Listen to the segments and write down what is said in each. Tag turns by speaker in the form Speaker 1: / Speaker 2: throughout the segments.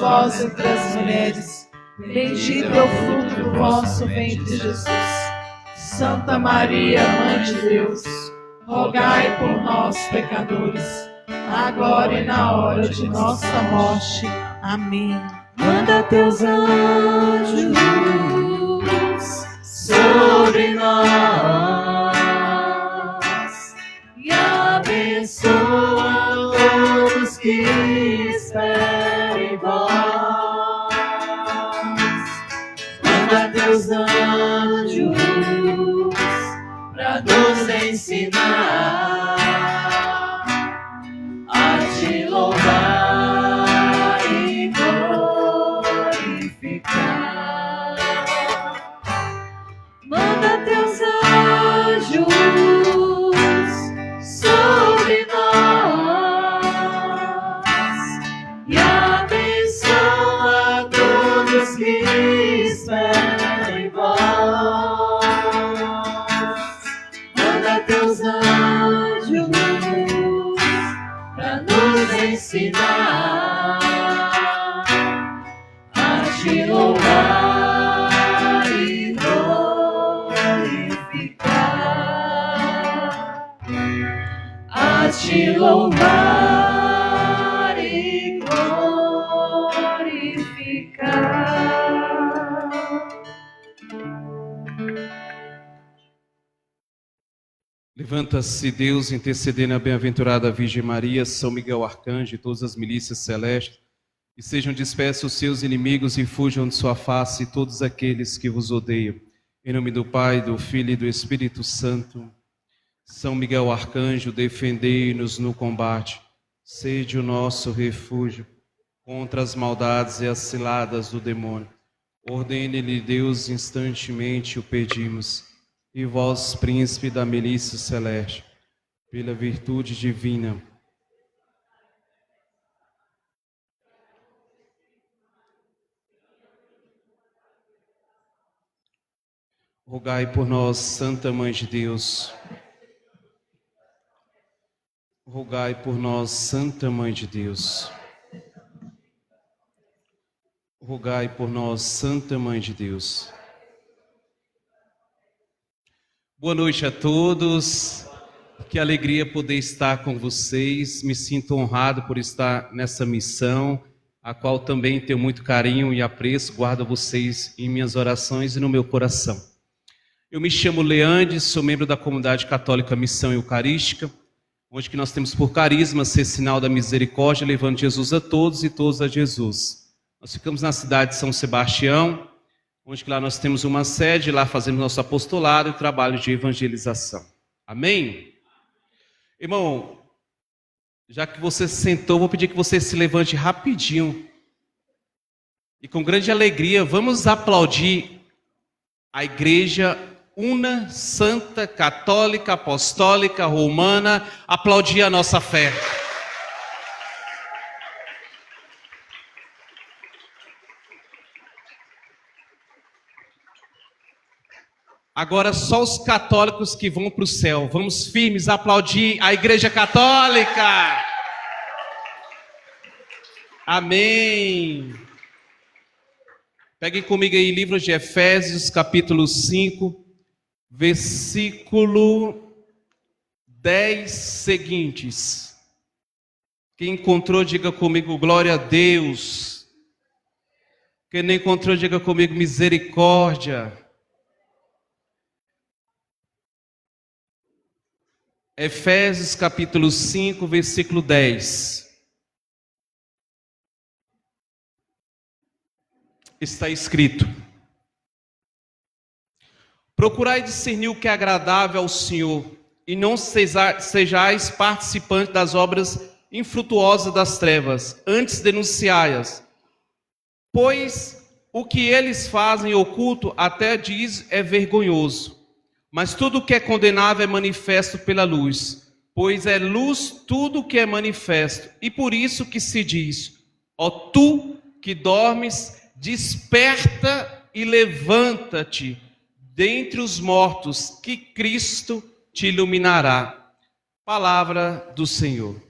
Speaker 1: vós entre as mulheres, bendito é o fruto do vosso ventre, Jesus. Santa Maria, Mãe de Deus, rogai por nós, pecadores, agora e na hora de nossa morte. Amém.
Speaker 2: Manda teus anjos sobre nós e abençoa todos que esperam em vós. Manda teus anjos pra nos ensinar a te louvar e glorificar. Manda teus anjos sobre nós e abençoa todos que esperam em vós. Manda teus anjos pra nos ensinar a te louvar e glorificar, a te louvar e glorificar.
Speaker 3: Levanta-se Deus, intercedendo a bem-aventurada Virgem Maria, São Miguel Arcanjo e todas as milícias celestes, e sejam dispersos os seus inimigos e fujam de sua face todos aqueles que vos odeiam. Em nome do Pai, do Filho e do Espírito Santo. São Miguel Arcanjo, defendei-nos no combate. Sede o nosso refúgio contra as maldades e as ciladas do demônio. Ordene-lhe Deus, instantemente o pedimos. E vós, príncipe da milícia celeste, pela virtude divina, rogai por nós, Santa Mãe de Deus. Rogai por nós, Santa Mãe de Deus. Rogai por nós, Santa Mãe de Deus. Boa noite a todos. Que alegria poder estar com vocês. Me sinto honrado por estar nessa missão, a qual também tenho muito carinho e apreço. Guardo vocês em minhas orações e no meu coração. Eu me chamo Leandes, sou membro da Comunidade Católica Missão Eucarística, onde que nós temos por carisma ser sinal da misericórdia, levando Jesus a todos e todos a Jesus. Nós ficamos na cidade de São Sebastião, onde que lá nós temos uma sede, lá fazemos nosso apostolado e trabalho de evangelização. Amém? Irmão, já que você se sentou, vou pedir que você se levante rapidinho. E com grande alegria, vamos aplaudir a Igreja Una, Santa, Católica, Apostólica, Romana, aplaudir a nossa fé. Agora só os católicos que vão para o céu. Vamos firmes aplaudir a Igreja Católica. Amém. Peguem comigo aí livro de Efésios, capítulo 5, versículo 10 seguintes. Quem encontrou, diga comigo, glória a Deus. Quem não encontrou, diga comigo, misericórdia. Efésios capítulo 5, versículo 10. Está escrito: procurai discernir o que é agradável ao Senhor, e não sejais participantes das obras infrutuosas das trevas, antes denunciai-as. Pois o que eles fazem oculto, até diz, é vergonhoso. Mas tudo o que é condenável é manifesto pela luz, pois é luz tudo o que é manifesto. E por isso que se diz: ó tu que dormes, desperta e levanta-te dentre os mortos, que Cristo te iluminará. Palavra do Senhor.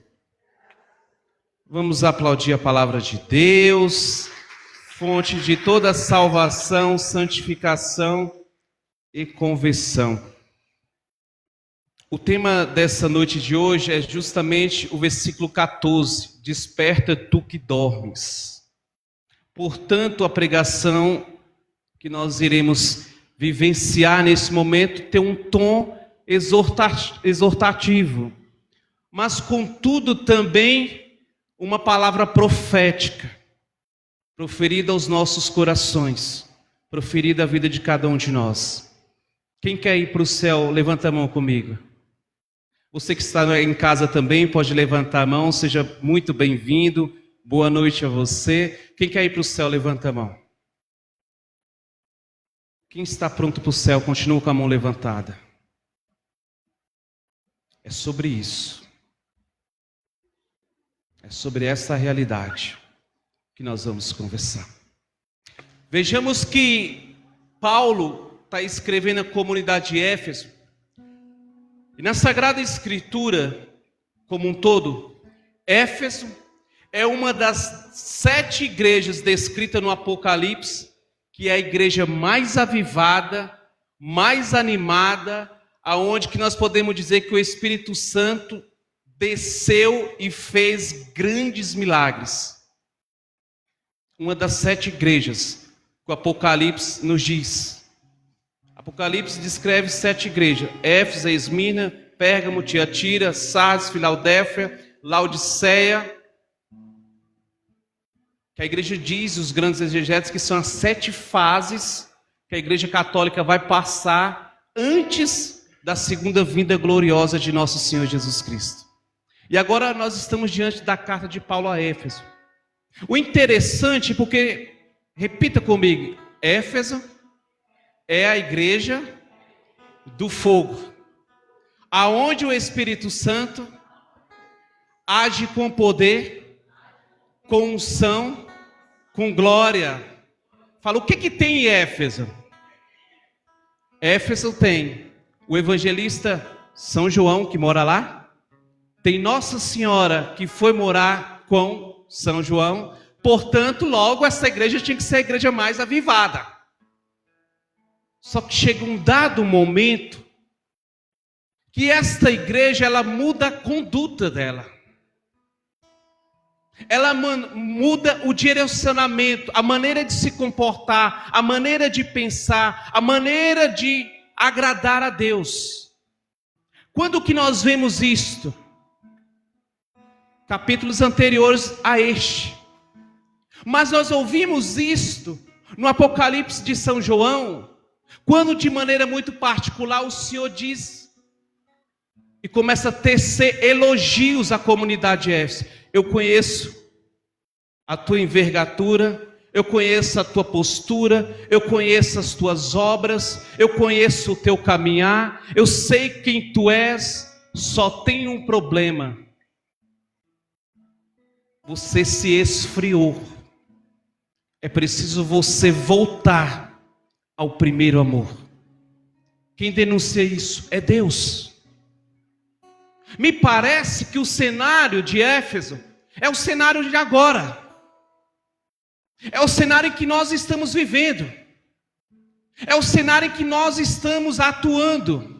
Speaker 3: Vamos aplaudir a palavra de Deus, fonte de toda salvação, santificação e conversão. O tema dessa noite de hoje é justamente o versículo 14, desperta tu que dormes. Portanto, a pregação que nós iremos vivenciar nesse momento tem um tom exortativo, mas contudo também uma palavra profética, proferida aos nossos corações, proferida à vida de cada um de nós. Quem quer ir para o céu, levanta a mão comigo. Você que está em casa também pode levantar a mão, seja muito bem-vindo, boa noite a você. Quem quer ir para o céu, levanta a mão. Quem está pronto para o céu, continua com a mão levantada. É sobre isso. É sobre essa realidade que nós vamos conversar. Vejamos que Paulo está escrevendo a comunidade de Éfeso. E na Sagrada Escritura, como um todo, Éfeso é uma das 7 igrejas descritas no Apocalipse, que é a igreja mais avivada, mais animada, aonde que nós podemos dizer que o Espírito Santo desceu e fez grandes milagres. Uma das 7 igrejas que o Apocalipse nos diz. Apocalipse descreve 7 igrejas: Éfeso, Esmirna, Pérgamo, Tiatira, Sardes, Filadélfia, Laodiceia. Que a igreja diz, os grandes exegetas, que são as 7 fases que a igreja católica vai passar antes da segunda vinda gloriosa de nosso Senhor Jesus Cristo. E agora nós estamos diante da carta de Paulo a Éfeso. O interessante, porque, repita comigo, Éfeso é a igreja do fogo, aonde o Espírito Santo age com poder, com unção, com glória. Fala, o que tem em Éfeso? Éfeso tem o evangelista São João, que mora lá. Tem Nossa Senhora, que foi morar com São João. Portanto, logo, essa igreja tinha que ser a igreja mais avivada. Só que chega um dado momento que esta igreja, ela muda a conduta dela. Ela muda o direcionamento, a maneira de se comportar, a maneira de pensar, a maneira de agradar a Deus. Quando que nós vemos isto? Capítulos anteriores a este. Mas nós ouvimos isto no Apocalipse de São João, quando de maneira muito particular o Senhor diz e começa a tecer elogios à comunidade de Éfeso. Eu conheço a tua envergadura, eu conheço a tua postura, eu conheço as tuas obras, eu conheço o teu caminhar, eu sei quem tu és, só tem um problema. Você se esfriou. É preciso você voltar ao primeiro amor. Quem denuncia isso é Deus. Me parece que o cenário de Éfeso é o cenário de agora. É o cenário em que nós estamos vivendo. É o cenário em que nós estamos atuando.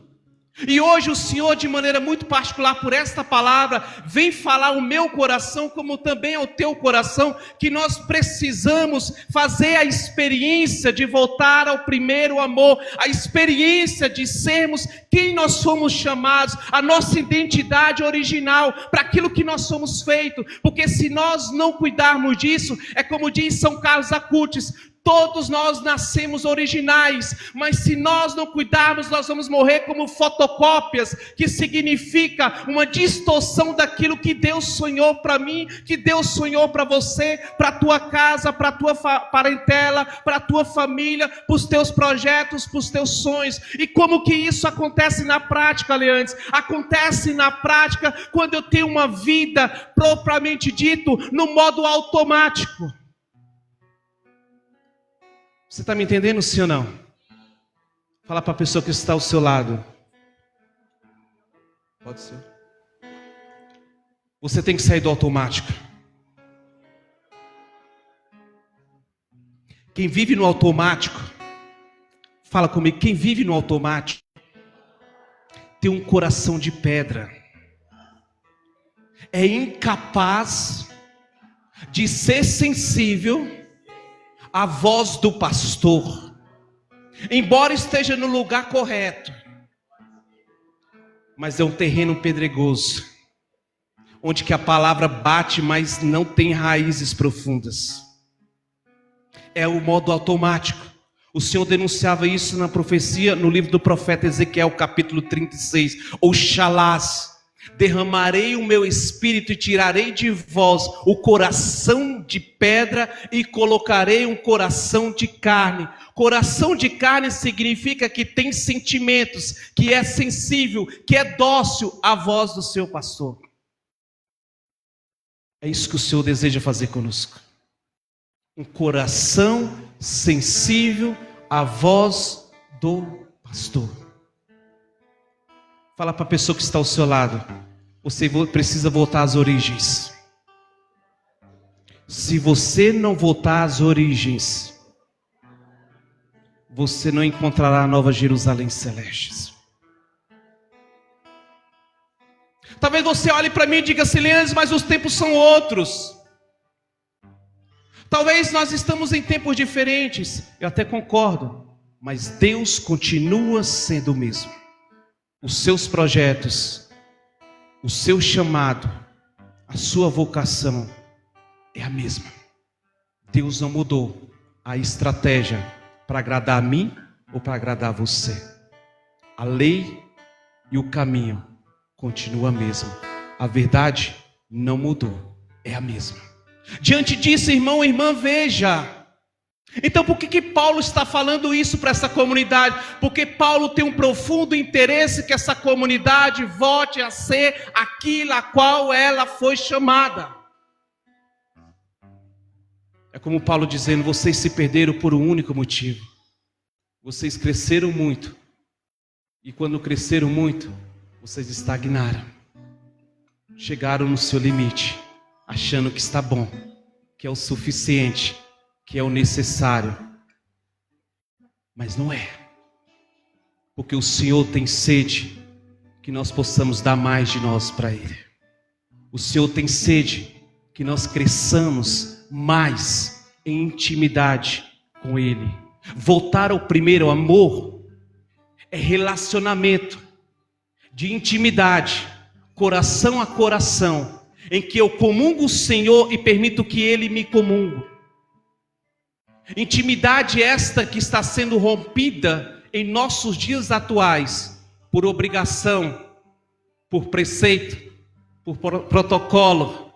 Speaker 3: E hoje o Senhor, de maneira muito particular por esta palavra, vem falar ao meu coração, como também ao teu coração, que nós precisamos fazer a experiência de voltar ao primeiro amor, a experiência de sermos quem nós somos chamados, a nossa identidade original, para aquilo que nós somos feitos, porque se nós não cuidarmos disso, é como diz São Carlos Acutis, todos nós nascemos originais, mas se nós não cuidarmos, nós vamos morrer como fotocópias, que significa uma distorção daquilo que Deus sonhou para mim, que Deus sonhou para você, para a tua casa, para a tua parentela, para a tua família, para os teus projetos, para os teus sonhos. E como que isso acontece na prática, Leandro? Acontece na prática quando eu tenho uma vida, propriamente dito, no modo automático. Você está me entendendo, sim ou não? Fala para a pessoa que está ao seu lado. Pode ser. Você tem que sair do automático. Quem vive no automático, fala comigo, quem vive no automático tem um coração de pedra. É incapaz de ser sensível à voz do pastor, embora esteja no lugar correto. Mas é um terreno pedregoso, onde que a palavra bate, mas não tem raízes profundas. É o modo automático. O Senhor denunciava isso na profecia, no livro do profeta Ezequiel, capítulo 36. Oxalás, derramarei o meu espírito e tirarei de vós o coração de pedra e colocarei um coração de carne. Coração de carne significa que tem sentimentos, que é sensível, que é dócil à voz do seu pastor. É isso que o Senhor deseja fazer conosco. Um coração sensível à voz do pastor. Fala para a pessoa que está ao seu lado. Você precisa voltar às origens. Se você não voltar às origens, você não encontrará a Nova Jerusalém celeste. Talvez você olhe para mim e diga assim, Leandro, mas os tempos são outros. Talvez nós estamos em tempos diferentes. Eu até concordo. Mas Deus continua sendo o mesmo. Os seus projetos, o seu chamado, a sua vocação é a mesma. Deus não mudou a estratégia para agradar a mim ou para agradar a você. A lei e o caminho continua a mesma. A verdade não mudou, é a mesma. Diante disso, irmão e irmã, veja. Então por que Paulo está falando isso para essa comunidade? Porque Paulo tem um profundo interesse que essa comunidade volte a ser aquilo a qual ela foi chamada. É como Paulo dizendo, vocês se perderam por um único motivo. Vocês cresceram muito. E quando cresceram muito, vocês estagnaram. Chegaram no seu limite, achando que está bom, que é o suficiente, que é o necessário. Mas não é. Porque o Senhor tem sede que nós possamos dar mais de nós para Ele. O Senhor tem sede que nós cresçamos mais em intimidade com Ele. Voltar ao primeiro amor é relacionamento de intimidade, coração a coração, em que eu comungo o Senhor e permito que Ele me comungue. Intimidade esta que está sendo rompida em nossos dias atuais, por obrigação, por preceito, por protocolo,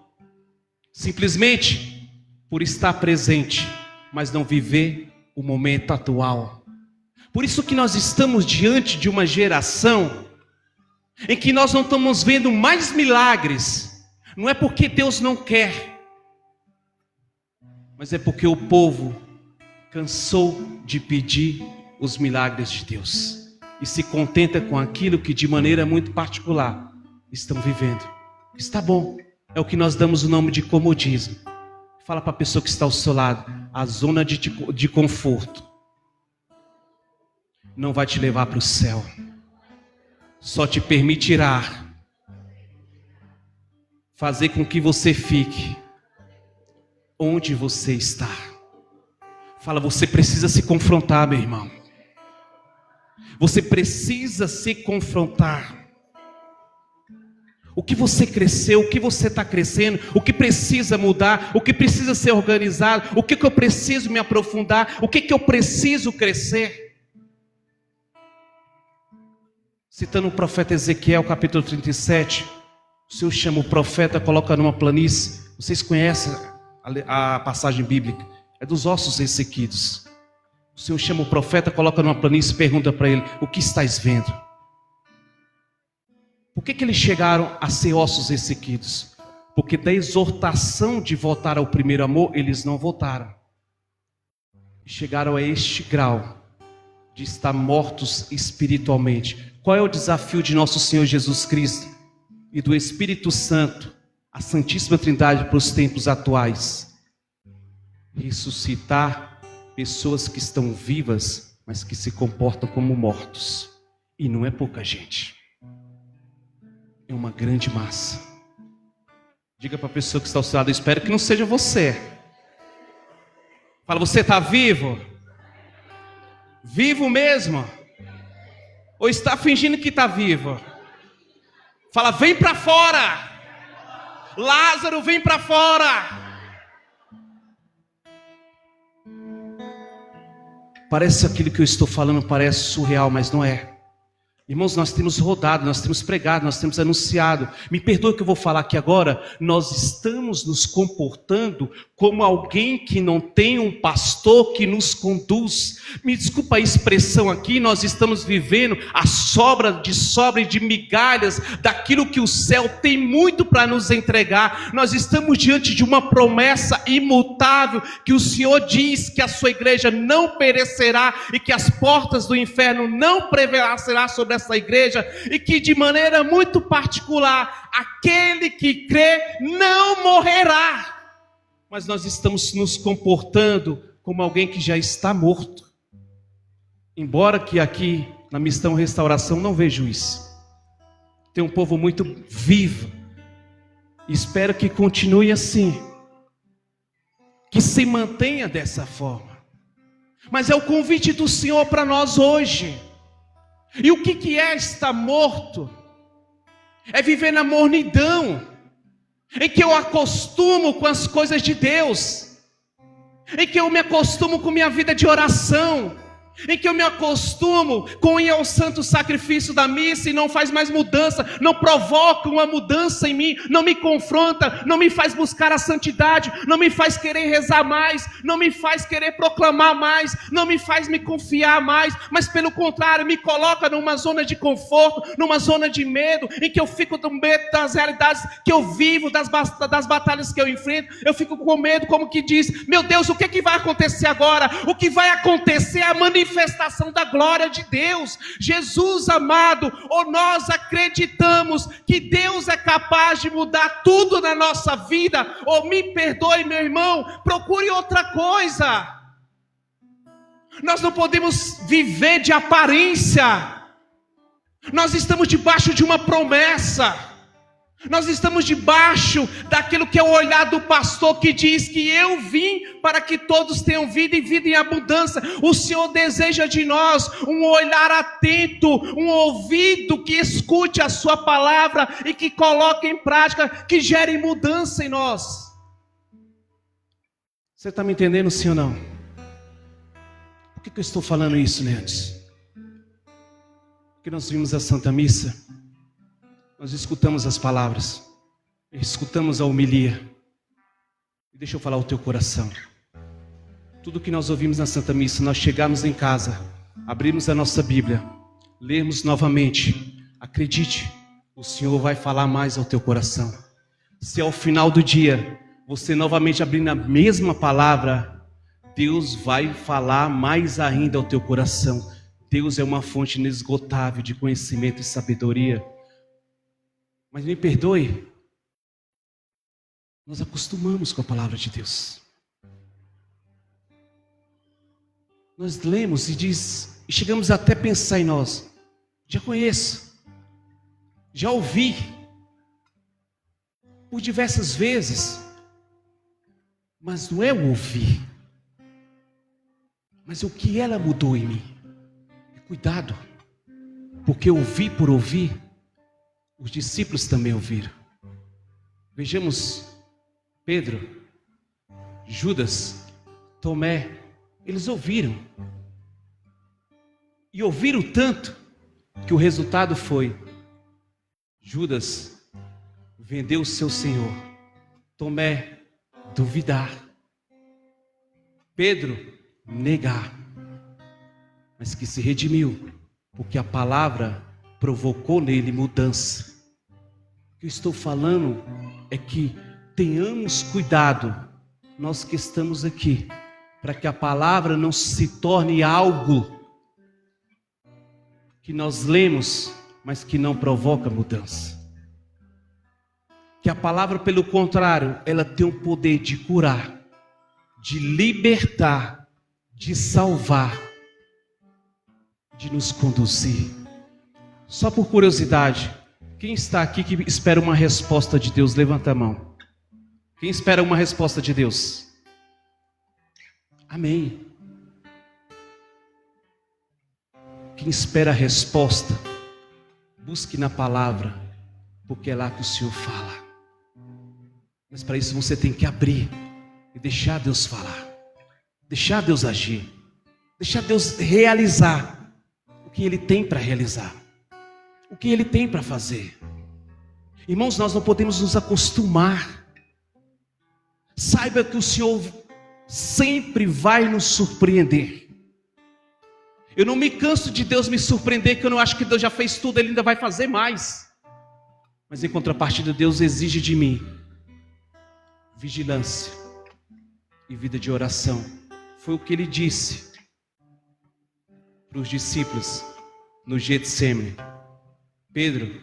Speaker 3: simplesmente por estar presente, mas não viver o momento atual. Por isso que nós estamos diante de uma geração em que nós não estamos vendo mais milagres. Não é porque Deus não quer, mas é porque o povo cansou de pedir os milagres de Deus e se contenta com aquilo que de maneira muito particular estão vivendo. Está bom, é o que nós damos o nome de comodismo. Fala para a pessoa que está ao seu lado, a zona de conforto não vai te levar para o céu, só te permitirá fazer com que você fique onde você está. Fala, você precisa se confrontar, meu irmão. Você precisa se confrontar. O que você cresceu, o que você está crescendo, o que precisa mudar, o que precisa ser organizado, o que eu preciso me aprofundar, o que eu preciso crescer. Citando o profeta Ezequiel, capítulo 37, o Senhor chama o profeta, coloca numa planície. Vocês conhecem a passagem bíblica? É dos ossos ressequidos. O Senhor chama o profeta, coloca numa planície e pergunta para ele, o que estás vendo? Por que eles chegaram a ser ossos ressequidos? Porque da exortação de voltar ao primeiro amor, eles não voltaram. Chegaram a este grau de estar mortos espiritualmente. Qual é o desafio de nosso Senhor Jesus Cristo e do Espírito Santo, a Santíssima Trindade para os tempos atuais? Ressuscitar pessoas que estão vivas, mas que se comportam como mortos. E não é pouca gente. É uma grande massa. Diga para a pessoa que está ao seu lado, eu espero que não seja você. Fala, você está vivo? Vivo mesmo? Ou está fingindo que está vivo? Fala, vem para fora. Lázaro, vem para fora. Parece aquilo que eu estou falando, parece surreal, mas não é. Irmãos, nós temos rodado, nós temos pregado, nós temos anunciado. Me perdoe que eu vou falar aqui agora. Nós estamos nos comportando como alguém que não tem um pastor que nos conduz. Me desculpa a expressão aqui, nós estamos vivendo a sobra e de migalhas daquilo que o céu tem muito para nos entregar. Nós estamos diante de uma promessa imutável que o Senhor diz que a sua igreja não perecerá e que as portas do inferno não prevalecerá sobre essa igreja, e que de maneira muito particular, aquele que crê não morrerá. Mas nós estamos nos comportando como alguém que já está morto. Embora que aqui na Missão Restauração não vejo isso. Tem um povo muito vivo. Espero que continue assim. Que se mantenha dessa forma. Mas é o convite do Senhor para nós hoje. E o que é estar morto? É viver na mornidão, em que eu acostumo com as coisas de Deus, em que eu me acostumo com minha vida de oração, em que eu me acostumo com ir ao santo sacrifício da missa e não faz mais mudança, não provoca uma mudança em mim, não me confronta, não me faz buscar a santidade, não me faz querer rezar mais, não me faz querer proclamar mais, não me faz me confiar mais, mas pelo contrário, me coloca numa zona de conforto, numa zona de medo, em que eu fico com medo das realidades que eu vivo, das batalhas que eu enfrento, eu fico com medo, como que diz, meu Deus, o que vai acontecer agora? O que vai acontecer é a manifestação da glória de Deus. Jesus amado, ou nós acreditamos que Deus é capaz de mudar tudo na nossa vida, ou me perdoe, meu irmão, procure outra coisa. Nós não podemos viver de aparência. Nós estamos debaixo de uma promessa. Nós estamos debaixo daquilo que é o olhar do pastor que diz que eu vim para que todos tenham vida e vida em abundância. O Senhor deseja de nós um olhar atento, um ouvido que escute a sua palavra e que coloque em prática, que gere mudança em nós. Você está me entendendo, sim ou não? Por que eu estou falando isso, Leandro? Porque nós vimos a Santa Missa. Nós escutamos as palavras, escutamos a homilia. E deixa eu falar o teu coração. Tudo que nós ouvimos na Santa Missa, nós chegamos em casa, abrimos a nossa Bíblia, lermos novamente. Acredite, o Senhor vai falar mais ao teu coração. Se ao final do dia, você novamente abrir na mesma palavra, Deus vai falar mais ainda ao teu coração. Deus é uma fonte inesgotável de conhecimento e sabedoria. Mas me perdoe, nós acostumamos com a palavra de Deus. Nós lemos e chegamos até a pensar em nós. Já conheço, já ouvi, por diversas vezes. Mas não é o ouvir, mas o que ela mudou em mim. Cuidado, porque ouvir por ouvir, os discípulos também ouviram. Vejamos Pedro, Judas, Tomé, eles ouviram. E ouviram tanto que o resultado foi: Judas vendeu o seu Senhor, Tomé duvidar, Pedro negar, mas que se redimiu, porque a palavra provocou nele mudança. O que eu estou falando é que tenhamos cuidado, nós que estamos aqui, para que a palavra não se torne algo que nós lemos, mas que não provoca mudança. Que a palavra, pelo contrário, ela tem o poder de curar, de libertar, de salvar, de nos conduzir. Só por curiosidade, quem está aqui que espera uma resposta de Deus, levanta a mão. Quem espera uma resposta de Deus? Amém. Quem espera a resposta, busque na palavra, porque é lá que o Senhor fala. Mas para isso você tem que abrir e deixar Deus falar, deixar Deus agir, deixar Deus realizar o que Ele tem para realizar, o que Ele tem para fazer. Irmãos, nós não podemos nos acostumar. Saiba que o Senhor sempre vai nos surpreender. Eu não me canso de Deus me surpreender, que eu não acho que Deus já fez tudo, Ele ainda vai fazer mais. Mas em contrapartida, Deus exige de mim vigilância e vida de oração. Foi o que Ele disse para os discípulos no Getsêmani: Pedro,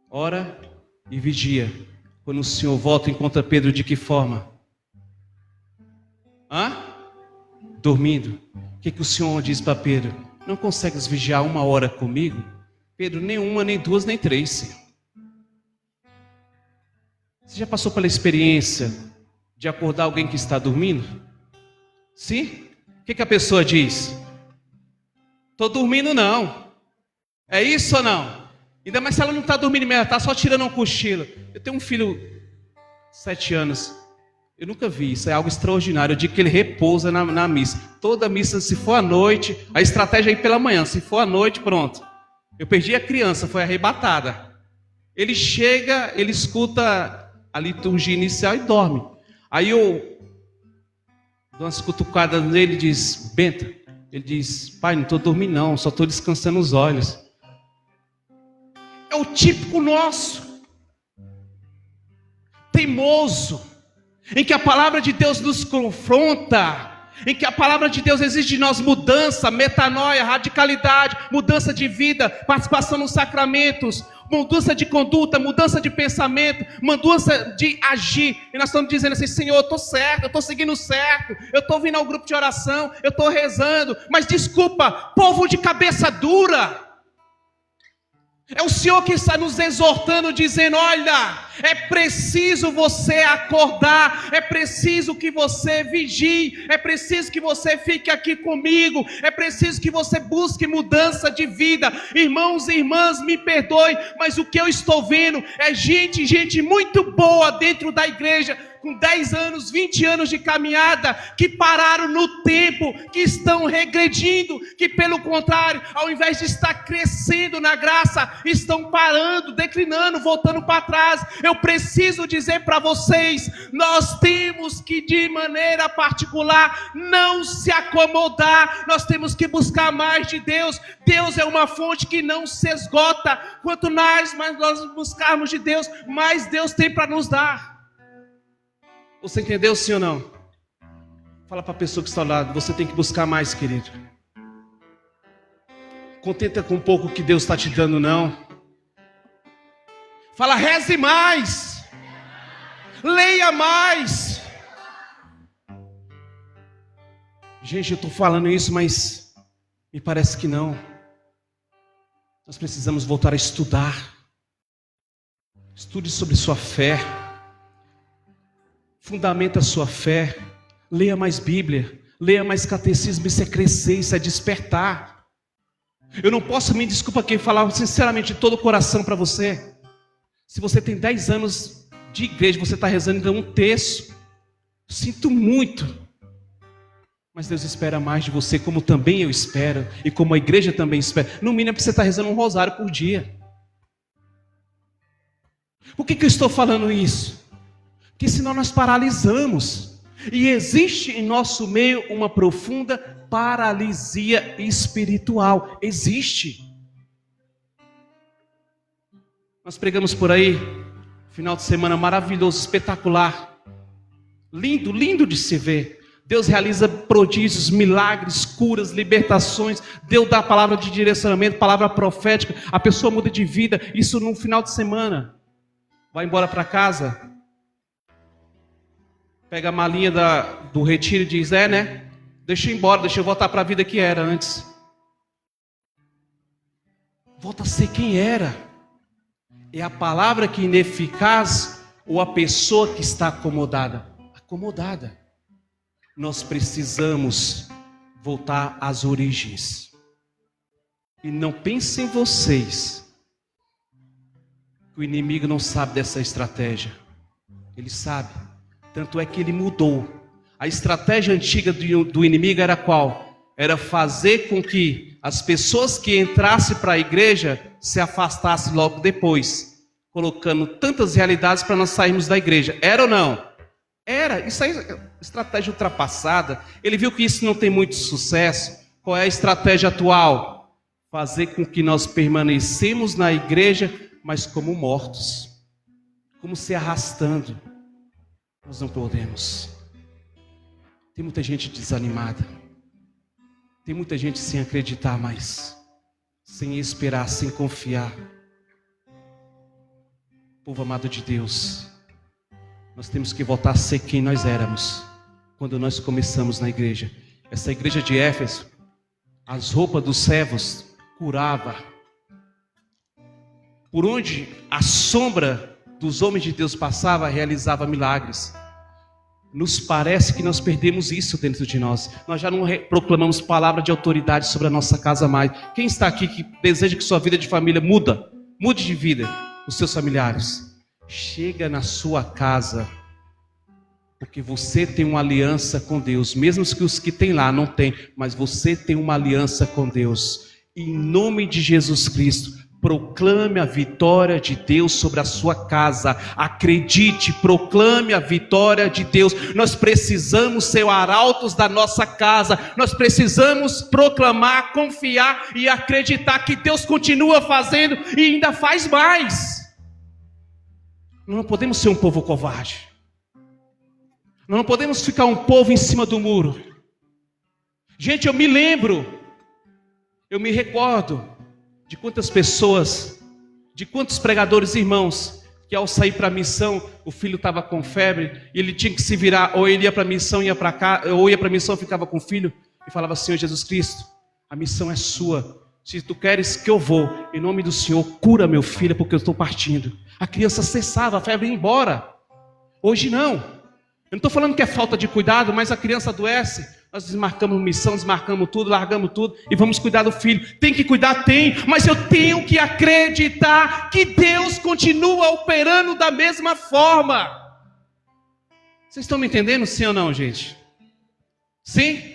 Speaker 3: ora e vigia. Quando o Senhor volta, encontra Pedro de que forma? Dormindo. O que o Senhor diz para Pedro? Não consegues vigiar 1 hora comigo? Pedro, nem 1, nem 2, nem 3, Senhor. Você já passou pela experiência de acordar alguém que está dormindo? Sim? O que a pessoa diz? Estou dormindo não. É isso ou não? Ainda mais se ela não está dormindo mesmo, está só tirando um cochilo. Eu tenho um filho de 7 anos. Eu nunca vi, isso é algo extraordinário. Eu digo que ele repousa na missa. Toda missa, se for à noite, a estratégia é ir pela manhã. Se for à noite, pronto. Eu perdi a criança, foi arrebatada. Ele chega, ele escuta a liturgia inicial e dorme. Aí eu dou umas cutucadas nele e diz: Benta. Ele diz: pai, não estou dormindo não, só estou descansando os olhos. É o típico nosso. Teimoso. Em que a palavra de Deus nos confronta, em que a palavra de Deus exige de nós mudança, metanoia, radicalidade, mudança de vida, participação nos sacramentos, mudança de conduta, mudança de pensamento, mudança de agir. E nós estamos dizendo assim: Senhor, eu estou certo, eu estou seguindo certo, eu estou vindo ao grupo de oração, eu estou rezando, mas desculpa, povo de cabeça dura. É o Senhor que está nos exortando, dizendo: olha, é preciso você acordar, é preciso que você vigie, é preciso que você fique aqui comigo, é preciso que você busque mudança de vida. Irmãos e irmãs, me perdoem, mas o que eu estou vendo é gente muito boa dentro da igreja, com 10 anos, 20 anos de caminhada, que pararam no tempo, que estão regredindo, que pelo contrário, ao invés de estar crescendo na graça, estão parando, declinando, voltando para trás. Eu preciso dizer para vocês, nós temos que de maneira particular não se acomodar, nós temos que buscar mais de Deus. Deus é uma fonte que não se esgota. Quanto mais nós buscarmos de Deus, mais Deus tem para nos dar. Você entendeu, sim ou não? Fala para a pessoa que está ao lado: você tem que buscar mais, querido. Contenta com um pouco que Deus está te dando, não. Fala: reze mais. Leia mais. Gente, eu estou falando isso, mas me parece que não. Nós precisamos voltar a estudar. Estude sobre sua fé. Fundamenta a sua fé, leia mais Bíblia, leia mais catecismo. Isso é crescer, isso é despertar. Eu não posso, me desculpa aqui, falar sinceramente de todo o coração para você. Se você tem 10 anos de igreja, você está rezando ainda 1/3, sinto muito. Mas Deus espera mais de você, como também eu espero, e como a igreja também espera. No mínimo, você está rezando um rosário por dia. Por que eu estou falando isso? Porque senão nós paralisamos. E existe em nosso meio uma profunda paralisia espiritual. Existe. Nós pregamos por aí, final de semana maravilhoso, espetacular. Lindo, lindo de se ver. Deus realiza prodígios, milagres, curas, libertações. Deus dá a palavra de direcionamento, palavra profética. A pessoa muda de vida. Isso no final de semana. Vai embora para casa. Pega a malinha do retiro e diz: né? Deixa eu ir embora, deixa eu voltar para a vida que era antes. Volta a ser quem era. É a palavra que é ineficaz ou a pessoa que está acomodada? Acomodada. Nós precisamos voltar às origens. E não pensem vocês que o inimigo não sabe dessa estratégia. Ele sabe. Tanto é que ele mudou. A estratégia antiga do inimigo era qual? Era fazer com que as pessoas que entrassem para a igreja se afastassem logo depois, colocando tantas realidades para nós sairmos da igreja. Era ou não? Era. Isso aí é estratégia ultrapassada. Ele viu que isso não tem muito sucesso. Qual é a estratégia atual? Fazer com que nós permanecemos na igreja, mas como mortos, como se arrastando. Nós não podemos. Tem muita gente desanimada. Tem muita gente sem acreditar mais, sem esperar, sem confiar. Povo amado de Deus, nós temos que voltar a ser quem nós éramos quando nós começamos na igreja. Essa igreja de Éfeso, as roupas dos servos curava. Por onde a sombra dos homens de Deus passava, realizava milagres. Nos parece que nós perdemos isso dentro de nós. Nós já não proclamamos palavra de autoridade sobre a nossa casa mais. Quem está aqui que deseja que sua vida de família mude de vida, os seus familiares? Chega na sua casa, porque você tem uma aliança com Deus, mesmo que os que tem lá não tem, mas você tem uma aliança com Deus. Em nome de Jesus Cristo, proclame a vitória de Deus sobre a sua casa. Acredite, proclame a vitória de Deus. Nós precisamos ser arautos da nossa casa. Nós precisamos proclamar, confiar e acreditar que Deus continua fazendo e ainda faz mais. Nós não podemos ser um povo covarde. Nós não podemos ficar um povo em cima do muro. Gente, eu me recordo de quantas pessoas, de quantos pregadores irmãos, que ao sair para a missão, o filho estava com febre, e ele tinha que se virar, ou ele ia para a missão, ia para cá, ou ia para a missão, ficava com o filho, e falava: Senhor Jesus Cristo, a missão é sua, se tu queres que eu vou, em nome do Senhor, cura meu filho, porque eu estou partindo. A criança cessava, a febre ia embora. Hoje não. Eu não estou falando que é falta de cuidado, mas a criança adoece. Nós desmarcamos missão, desmarcamos tudo, largamos tudo e vamos cuidar do filho. Tem que cuidar? Tem, mas eu tenho que acreditar que Deus continua operando da mesma forma. Vocês estão me entendendo, sim ou não, gente? Sim?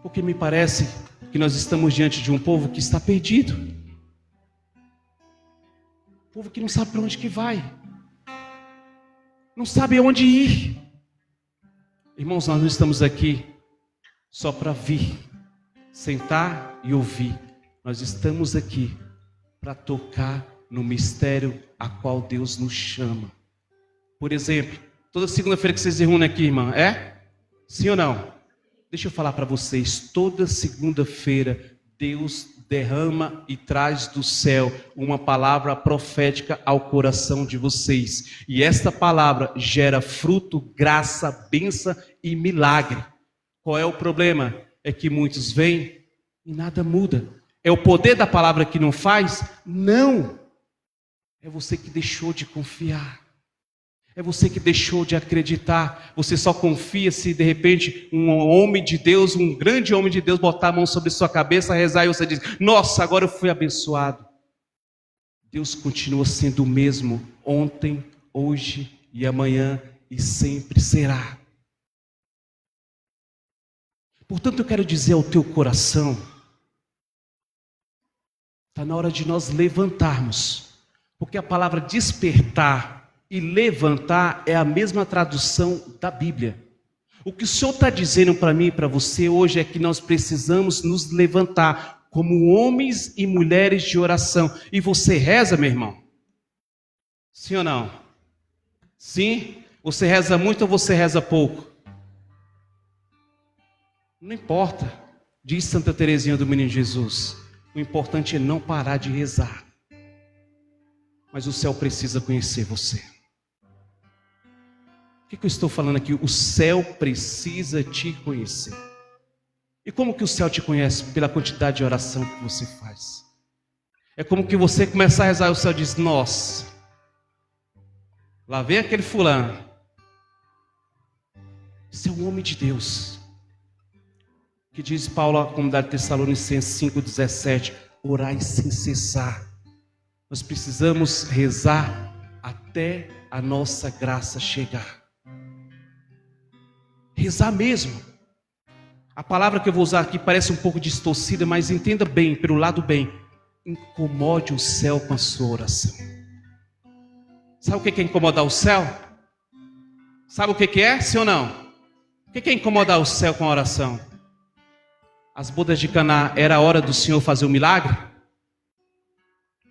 Speaker 3: Porque me parece que nós estamos diante de um povo que está perdido. Um povo que não sabe para onde que vai. Não sabe aonde ir. Irmãos, nós não estamos aqui só para vir, sentar e ouvir. Nós estamos aqui para tocar no mistério a qual Deus nos chama. Por exemplo, toda segunda-feira que vocês se reúnem aqui, irmã, é? Sim ou não? Deixa eu falar para vocês, toda segunda-feira Deus derrama e traz do céu uma palavra profética ao coração de vocês. E esta palavra gera fruto, graça, bênção e milagre. Qual é o problema? É que muitos vêm e nada muda. É o poder da palavra que não faz? Não. É você que deixou de confiar. É você que deixou de acreditar. Você só confia se de repente um homem de Deus, um grande homem de Deus, botar a mão sobre sua cabeça, rezar e você diz: nossa, agora eu fui abençoado. Deus continua sendo o mesmo ontem, hoje e amanhã e sempre será. Portanto, eu quero dizer ao teu coração, está na hora de nós levantarmos, porque a palavra despertar e levantar é a mesma tradução da Bíblia. O que o Senhor está dizendo para mim e para você hoje é que nós precisamos nos levantar como homens e mulheres de oração. E você reza, meu irmão? Sim ou não? Sim? Você reza muito ou você reza pouco? Não importa. Diz Santa Teresinha do Menino Jesus. O importante é não parar de rezar. Mas o céu precisa conhecer você. que eu estou falando aqui? O céu precisa te conhecer. E como que o céu te conhece? Pela quantidade de oração que você faz. É como que você começar a rezar e o céu diz: nossa, lá vem aquele fulano. Esse é um homem de Deus. Que diz Paulo à comunidade de Tessalonicenses 5,17: orai sem cessar. Nós precisamos rezar até a nossa graça chegar. Rezar mesmo. A palavra que eu vou usar aqui parece um pouco distorcida, mas entenda bem, pelo lado bem. Incomode o céu com a sua oração. Sabe o que é incomodar o céu? Sabe o que é? Sim ou não? O que é incomodar o céu com a oração? As bodas de Caná, era a hora do Senhor fazer o milagre?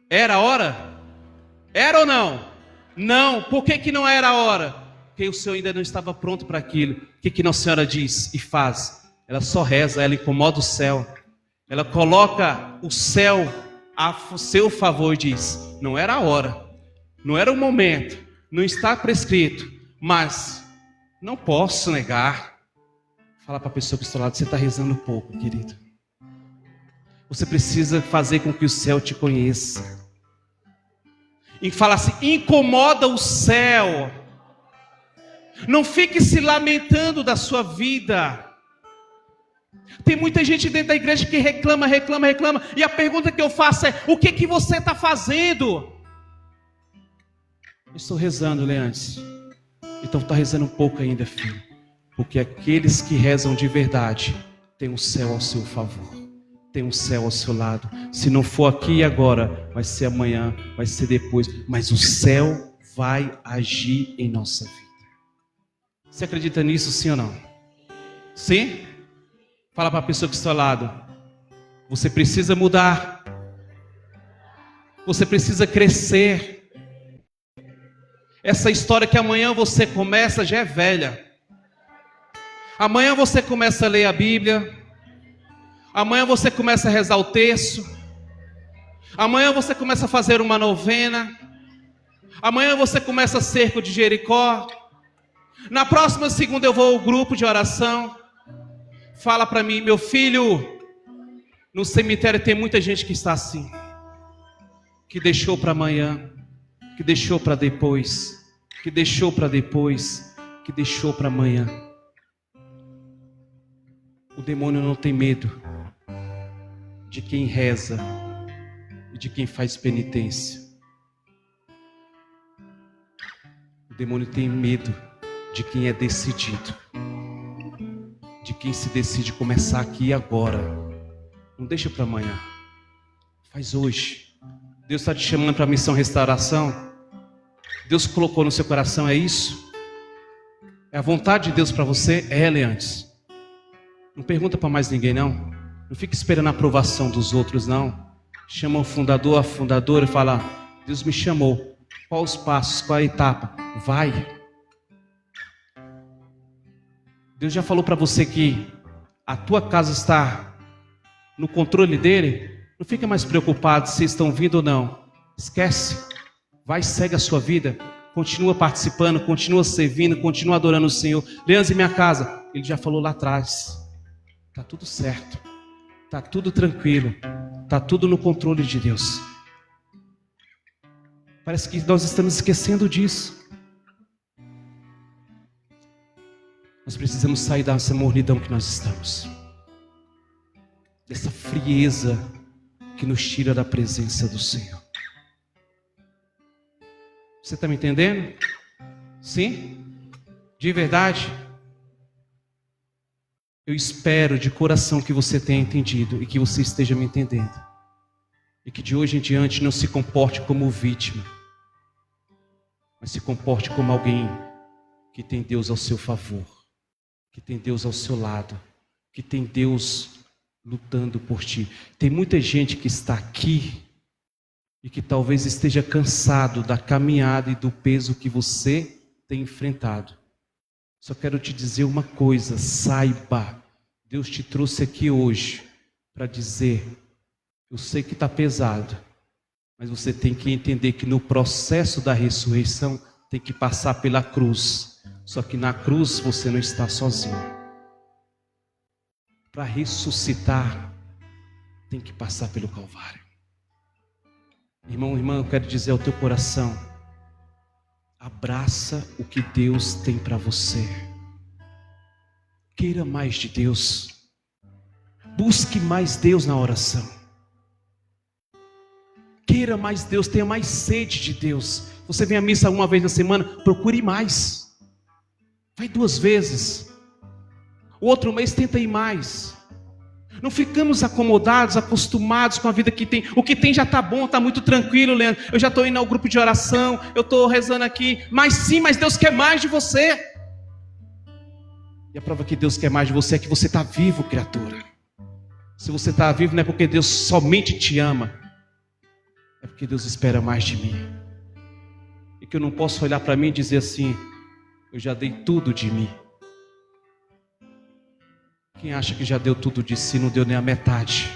Speaker 3: Era a hora? Era ou não? Não. Por que não era a hora? Porque o Senhor ainda não estava pronto para aquilo. O que Nossa Senhora diz e faz? Ela só reza, ela incomoda o céu. Ela coloca o céu a seu favor e diz: não era a hora, não era o momento, não está prescrito, mas não posso negar. Fala para a pessoa que está ao lado: você está rezando pouco, querido. Você precisa fazer com que o céu te conheça. E fala assim: incomoda o céu. Não fique se lamentando da sua vida. Tem muita gente dentro da igreja que reclama. E a pergunta que eu faço é: o que você está fazendo? Eu estou rezando, Leandro. Então está rezando um pouco ainda, filho. Porque aqueles que rezam de verdade têm o céu ao seu favor. Tem o céu ao seu lado. Se não for aqui e agora, vai ser amanhã, vai ser depois. Mas o céu vai agir em nossa vida. Você acredita nisso, sim ou não? Sim? Fala para a pessoa que está ao lado: você precisa mudar. Você precisa crescer. Essa história que amanhã você começa já é velha. Amanhã você começa a ler a Bíblia. Amanhã você começa a rezar o terço. Amanhã você começa a fazer uma novena. Amanhã você começa a cerco de Jericó. Na próxima segunda eu vou ao grupo de oração. Fala para mim: meu filho, no cemitério tem muita gente que está assim, que deixou para amanhã, que deixou para depois, que deixou para depois, que deixou para amanhã. O demônio não tem medo de quem reza e de quem faz penitência. O demônio tem medo de quem é decidido, de quem se decide começar aqui e agora. Não deixa para amanhã, faz hoje. Deus está te chamando para a missão restauração. Deus colocou no seu coração, é isso? É a vontade de Deus para você? É, Leandro. Não pergunta para mais ninguém, não. Não fica esperando a aprovação dos outros, não. Chama o fundador, a fundadora e fala: Deus me chamou. Qual os passos, qual a etapa? Vai. Deus já falou para você que a tua casa está no controle dele. Não fica mais preocupado se estão vindo ou não. Esquece. Vai, segue a sua vida. Continua participando, continua servindo, continua adorando o Senhor. Leandro, em minha casa, ele já falou lá atrás. Está tudo certo. Está tudo tranquilo. Está tudo no controle de Deus. Parece que nós estamos esquecendo disso. Nós precisamos sair dessa mornidão que nós estamos. Dessa frieza que nos tira da presença do Senhor. Você está me entendendo? Sim? De verdade? Eu espero de coração que você tenha entendido e que você esteja me entendendo. E que de hoje em diante não se comporte como vítima, mas se comporte como alguém que tem Deus ao seu favor, que tem Deus ao seu lado, que tem Deus lutando por ti. Tem muita gente que está aqui e que talvez esteja cansado da caminhada e do peso que você tem enfrentado. Só quero te dizer uma coisa: saiba, Deus te trouxe aqui hoje para dizer: eu sei que está pesado, mas você tem que entender que no processo da ressurreição tem que passar pela cruz. Só que na cruz você não está sozinho. Para ressuscitar, tem que passar pelo Calvário. Irmão, irmã, eu quero dizer ao teu coração: abraça o que Deus tem para você. Queira mais de Deus. Busque mais Deus na oração. Queira mais Deus, tenha mais sede de Deus. Você vem à missa uma vez na semana, procure mais. Vai 2 vezes. O outro mês tenta ir mais. Não ficamos acomodados, acostumados com a vida que tem. O que tem já está bom, está muito tranquilo, Leandro. Eu já estou indo ao grupo de oração, eu estou rezando aqui. Mas sim, mas Deus quer mais de você. E a prova que Deus quer mais de você é que você está vivo, criatura. Se você está vivo, não é porque Deus somente te ama, é porque Deus espera mais de mim. E que eu não posso olhar para mim e dizer assim: eu já dei tudo de mim. Quem acha que já deu tudo de si, não deu nem a metade.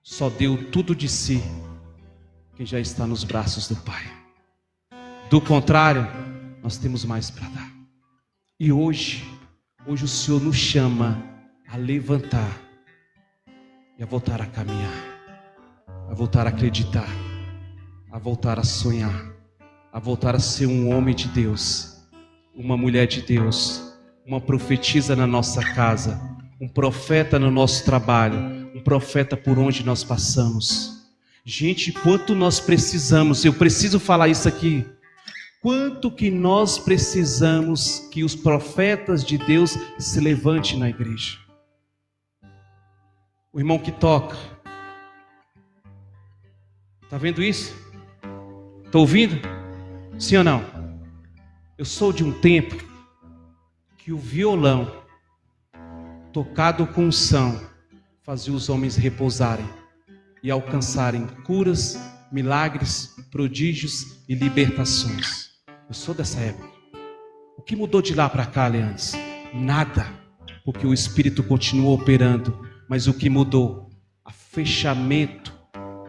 Speaker 3: Só deu tudo de si quem já está nos braços do Pai. Do contrário, nós temos mais para dar. E hoje o Senhor nos chama a levantar e a voltar a caminhar, a voltar a acreditar, a voltar a sonhar, a voltar a ser um homem de Deus, uma mulher de Deus, uma profetisa na nossa casa, um profeta no nosso trabalho, um profeta por onde nós passamos. Gente, quanto nós precisamos, eu preciso falar isso aqui, quanto que nós precisamos que os profetas de Deus se levantem na igreja. O irmão que toca, está vendo isso? Está ouvindo? Sim ou não? Eu sou de um tempo que o violão, tocado com unção, fazia os homens repousarem e alcançarem curas, milagres, prodígios e libertações. Eu sou dessa época. O que mudou de lá para cá, Leandro? Nada, porque o Espírito continua operando. Mas o que mudou? O fechamento,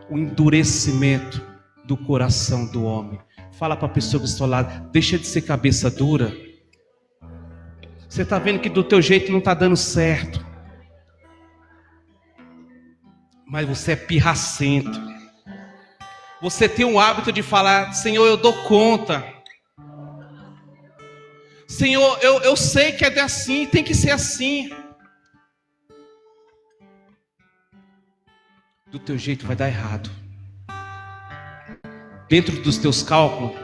Speaker 3: o endurecimento do coração do homem. Fala para a pessoa que está ao lado: deixa de ser cabeça dura. Você está vendo que do teu jeito não está dando certo. Mas você é pirracento. Você tem o hábito de falar: Senhor, eu dou conta. Senhor, eu sei que é assim, tem que ser assim. Do teu jeito vai dar errado. Dentro dos teus cálculos,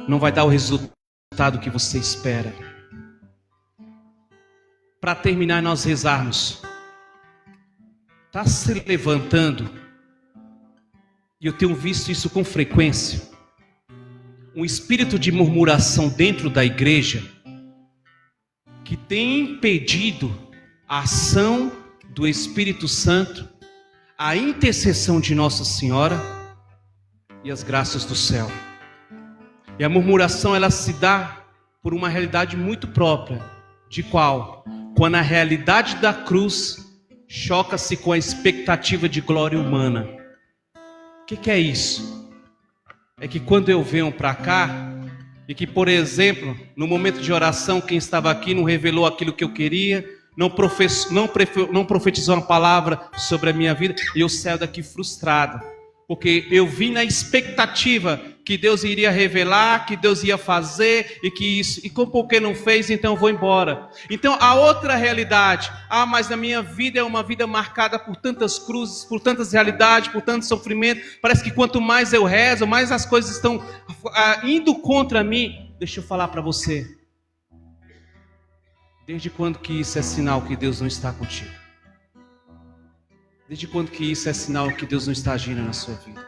Speaker 3: não vai dar o resultado que você espera. Para terminar, nós rezarmos. Está se levantando, e eu tenho visto isso com frequência, um espírito de murmuração dentro da igreja, que tem impedido a ação do Espírito Santo, a intercessão de Nossa Senhora e as graças do céu. E a murmuração, ela se dá por uma realidade muito própria, de qual? Quando a realidade da cruz choca-se com a expectativa de glória humana. O que é isso? É que quando eu venho para cá, e que, por exemplo, no momento de oração, quem estava aqui não revelou aquilo que eu queria, não profetizou uma palavra sobre a minha vida, e eu saio daqui frustrado, porque eu vim na expectativa que Deus iria revelar, que Deus ia fazer, e que isso, e porque não fez, então eu vou embora. Então a outra realidade: mas a minha vida é uma vida marcada por tantas cruzes, por tantas realidades, por tanto sofrimento. Parece que quanto mais eu rezo, mais as coisas estão indo contra mim. Deixa eu falar para você: desde quando que isso é sinal que Deus não está contigo? Desde quando que isso é sinal que Deus não está agindo na sua vida?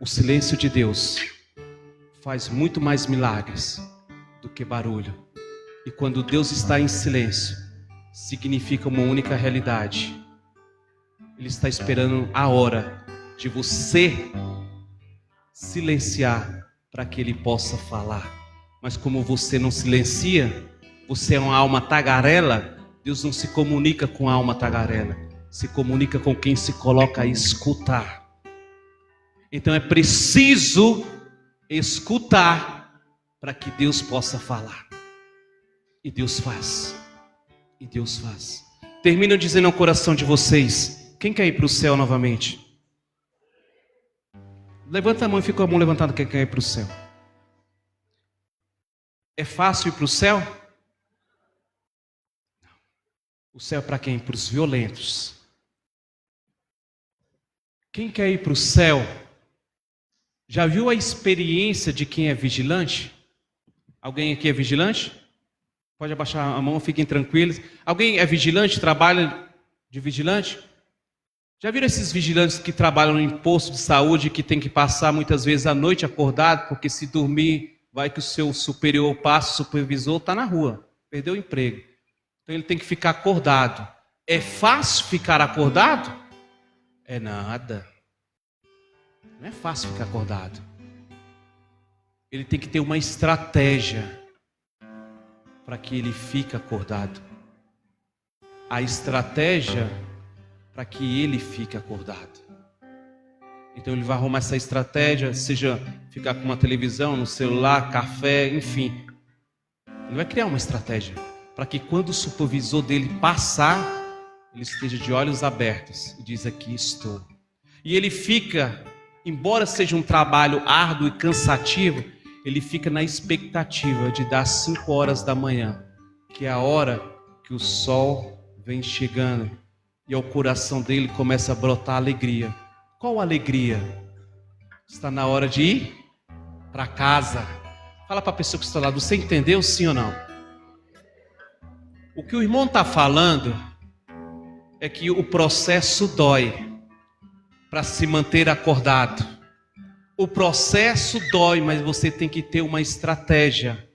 Speaker 3: O silêncio de Deus faz muito mais milagres do que barulho. E quando Deus está em silêncio, significa uma única realidade: Ele está esperando a hora de você silenciar para que Ele possa falar. Mas como você não silencia, você é uma alma tagarela. Deus não se comunica com a alma tagarela, se comunica com quem se coloca a escutar. Então é preciso escutar para que Deus possa falar. E Deus faz. E Deus faz. Termino dizendo ao coração de vocês: quem quer ir para o céu novamente? Levanta a mão e fica com a mão levantada. Quem quer ir para o céu? É fácil ir para o céu? O céu é para quem? Para os violentos. Quem quer ir para o céu? Já viu a experiência de quem é vigilante? Alguém aqui é vigilante? Pode abaixar a mão, fiquem tranquilos. Alguém é vigilante, trabalha de vigilante? Já viram esses vigilantes que trabalham no posto de saúde, que tem que passar muitas vezes a noite acordado, porque se dormir, vai que o seu superior passa, o supervisor está na rua, perdeu o emprego. Então ele tem que ficar acordado. É fácil ficar acordado? É nada. Não é fácil ficar acordado. Ele tem que ter uma estratégia para que ele fique acordado. A estratégia para que ele fique acordado. Então ele vai arrumar essa estratégia, seja ficar com uma televisão, no celular, café, enfim. Ele vai criar uma estratégia para que quando o supervisor dele passar, ele esteja de olhos abertos e diz: aqui estou. E ele fica, embora seja um trabalho árduo e cansativo, ele fica na expectativa de dar 5 horas da manhã, que é a hora que o sol vem chegando e ao coração dele começa a brotar alegria. Qual alegria? Está na hora de ir para casa. Fala para a pessoa que está lá, você entendeu sim ou não? O que o irmão está falando é que o processo dói para se manter acordado. O processo dói, mas você tem que ter uma estratégia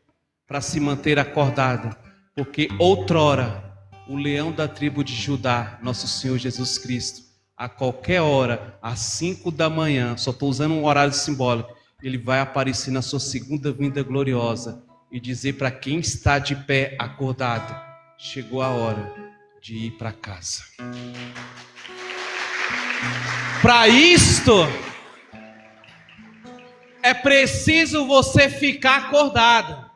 Speaker 3: para se manter acordado. Porque outrora, o leão da tribo de Judá, nosso Senhor Jesus Cristo, a qualquer hora, às 5 da manhã, só estou usando um horário simbólico, ele vai aparecer na sua segunda vinda gloriosa e dizer para quem está de pé acordado: chegou a hora de ir para casa. Para isto, é preciso você ficar acordado.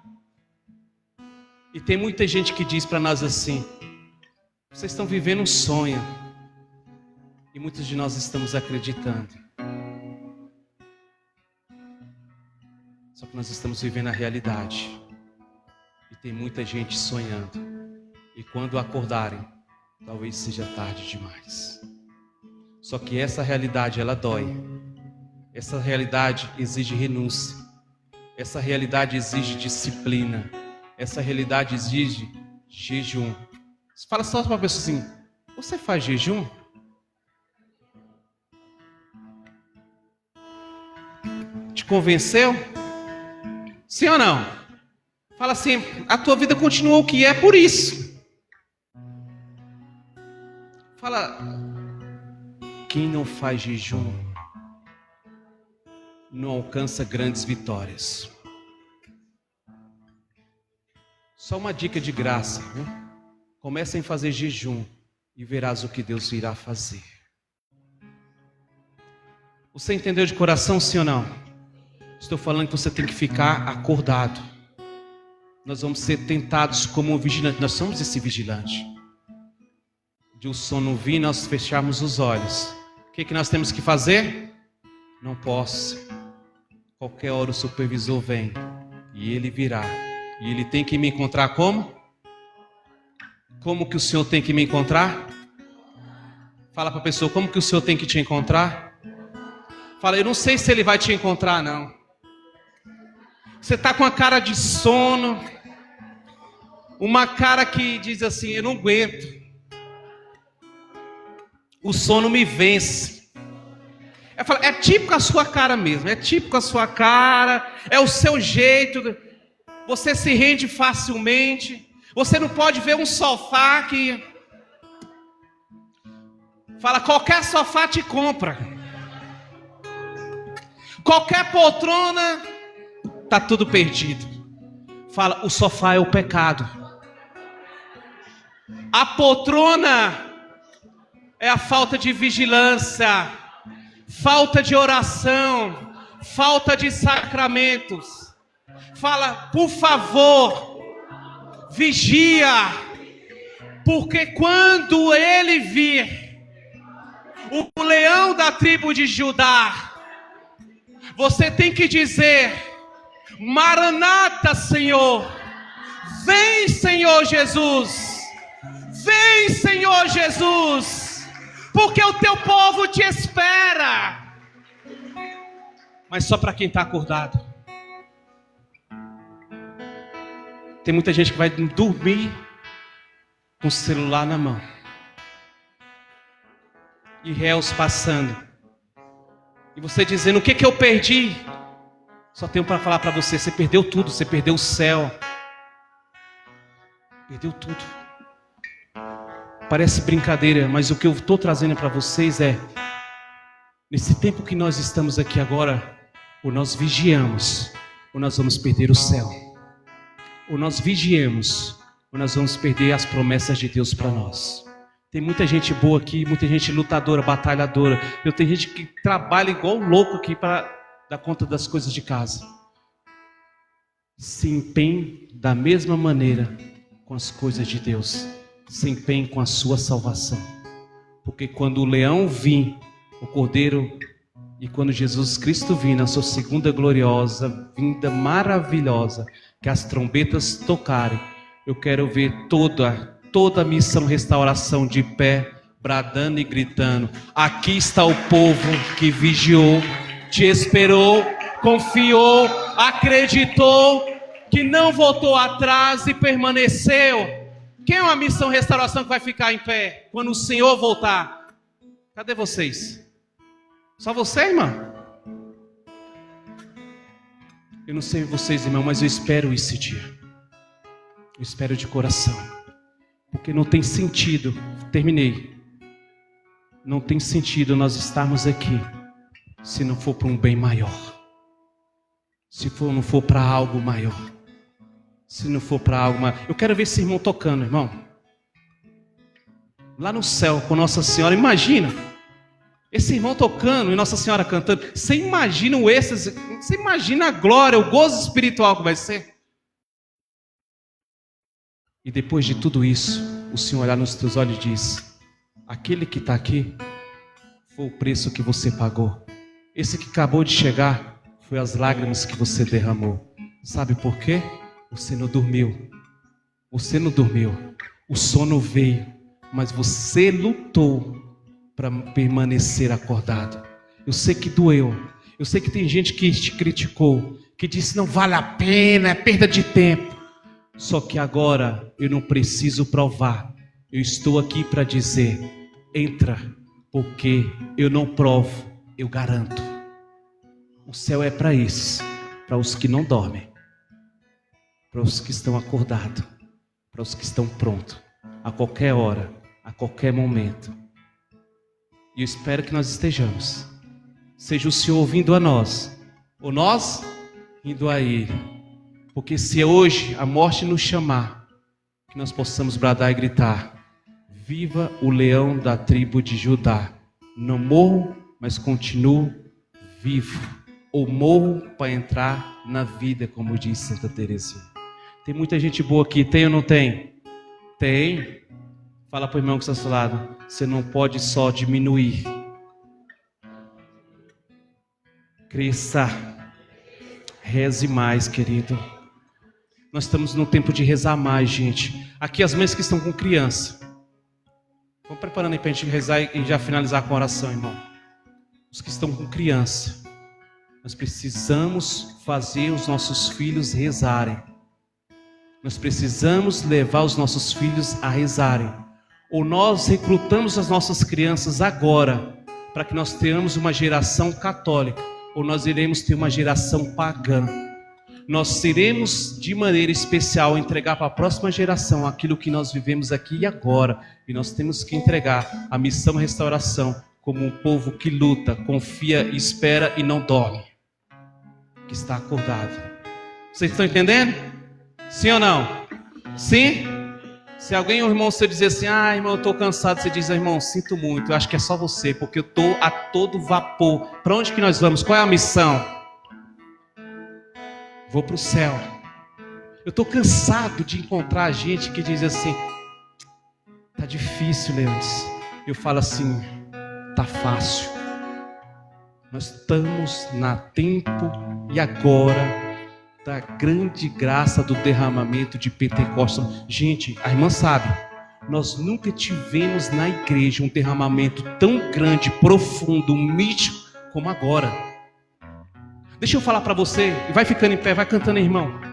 Speaker 3: E tem muita gente que diz para nós assim: vocês estão vivendo um sonho. E muitos de nós estamos acreditando. Só que nós estamos vivendo a realidade. E tem muita gente sonhando. E quando acordarem, talvez seja tarde demais. Só que essa realidade, ela dói. Essa realidade exige renúncia. Essa realidade exige disciplina. Essa realidade exige jejum. Você fala só para uma pessoa assim: você faz jejum? Te convenceu? Sim ou não? Fala assim: a tua vida continuou o que é por isso. Fala: quem não faz jejum não alcança grandes vitórias. Só uma dica de graça, viu? Comecem a fazer jejum e verás o que Deus irá fazer. Você entendeu de coração, sim ou não? Estou falando que você tem que ficar acordado. Nós vamos ser tentados como um vigilante. Nós somos esse vigilante. De o sono vir, nós fecharmos os olhos. O que nós temos que fazer? Não posso. Qualquer hora o supervisor vem. E ele virá. E ele tem que me encontrar como? Como que o Senhor tem que me encontrar? Fala para a pessoa: como que o Senhor tem que te encontrar? Fala: eu não sei se ele vai te encontrar, não. Você está com a cara de sono, uma cara que diz assim: eu não aguento, o sono me vence. É típico a sua cara mesmo, é típico a sua cara, é o seu jeito, você se rende facilmente, você não pode ver um sofá que... Fala: qualquer sofá te compra, qualquer poltrona... Está tudo perdido. Fala: o sofá é o pecado. A poltrona é a falta de vigilância, falta de oração, falta de sacramentos. Fala, por favor, vigia, porque quando ele vir, o leão da tribo de Judá, você tem que dizer: Maranata, Senhor, vem, Senhor Jesus, vem, Senhor Jesus, porque o teu povo te espera. Mas só para quem está acordado. Tem muita gente que vai dormir com o celular na mão. E réus passando. E você dizendo: o que eu perdi? Só tenho para falar para você: você perdeu tudo, você perdeu o céu. Perdeu tudo. Parece brincadeira, mas o que eu estou trazendo para vocês é: nesse tempo que nós estamos aqui agora, ou nós vigiamos, ou nós vamos perder o céu. Ou nós vigiemos, ou nós vamos perder as promessas de Deus para nós. Tem muita gente boa aqui, muita gente lutadora, batalhadora. Eu tenho gente que trabalha igual louco aqui para dar conta das coisas de casa. Se empenhe da mesma maneira com as coisas de Deus. Se empenhe com a sua salvação. Porque quando o leão vir, o cordeiro, e quando Jesus Cristo vir na sua segunda gloriosa, vinda maravilhosa, que as trombetas tocarem, eu quero ver toda a missão restauração de pé, bradando e gritando: aqui está o povo que vigiou, te esperou, confiou, acreditou, que não voltou atrás e permaneceu. Quem é uma missão restauração que vai ficar em pé quando o Senhor voltar? Cadê vocês? Só você, irmão? Eu não sei vocês, irmão, mas eu espero esse dia. Eu espero de coração. Porque não tem sentido, terminei. Não tem sentido nós estarmos aqui se não for para um bem maior. Não for para algo maior. Se não for para algo maior. Eu quero ver esse irmão tocando, irmão. Lá no céu com Nossa Senhora, imagina. Esse irmão tocando e Nossa Senhora cantando. Você imagina o êxtase, você imagina a glória, o gozo espiritual que vai ser. E depois de tudo isso, o Senhor olhar nos teus olhos e diz: aquele que está aqui foi o preço que você pagou. Esse que acabou de chegar foi as lágrimas que você derramou. Sabe por quê? Você não dormiu. Você não dormiu. O sono veio, mas você lutou para permanecer acordado. Eu sei que doeu. Eu sei que tem gente que te criticou, que disse: não vale a pena, é perda de tempo. Só que agora eu não preciso provar. Eu estou aqui para dizer: entra, porque eu não provo, eu garanto. O céu é para esses, para os que não dormem, para os que estão acordados, para os que estão prontos, a qualquer hora, a qualquer momento. E eu espero que nós estejamos. Seja o Senhor vindo a nós, ou nós indo a Ele. Porque se hoje a morte nos chamar, que nós possamos bradar e gritar: viva o leão da tribo de Judá. Não morro, mas continuo vivo. Ou morro para entrar na vida, como diz Santa Teresinha. Tem muita gente boa aqui, tem ou não tem? Tem. Fala para o irmão que está ao seu lado: você não pode só diminuir. Cresça. Reze mais, querido. Nós estamos no tempo de rezar mais, gente. Aqui as mães que estão com criança. Vamos preparando aí para a gente rezar e já finalizar com a oração, irmão. Os que estão com criança. Nós precisamos fazer os nossos filhos rezarem. Nós precisamos levar os nossos filhos a rezarem. Ou nós recrutamos as nossas crianças agora, para que nós tenhamos uma geração católica, ou nós iremos ter uma geração pagã. Nós iremos de maneira especial entregar para a próxima geração aquilo que nós vivemos aqui e agora. E nós temos que entregar a missão restauração como um povo que luta, confia, espera e não dorme. Que está acordado. Vocês estão entendendo? Sim ou não? Sim? Se alguém, um irmão, você dizer assim: ah, irmão, eu estou cansado, você diz: irmão, sinto muito, eu acho que é só você, porque eu estou a todo vapor. Para onde que nós vamos? Qual é a missão? vou para o céu. Eu estou cansado de encontrar gente que diz assim: tá difícil, Leandro. Eu falo assim: tá fácil. Nós estamos na tempo e agora da grande graça do derramamento de Pentecostes. Gente, a irmã sabe, nós nunca tivemos na igreja um derramamento tão grande, profundo, místico como agora. Deixa eu falar para você, e vai ficando em pé, vai cantando, irmão.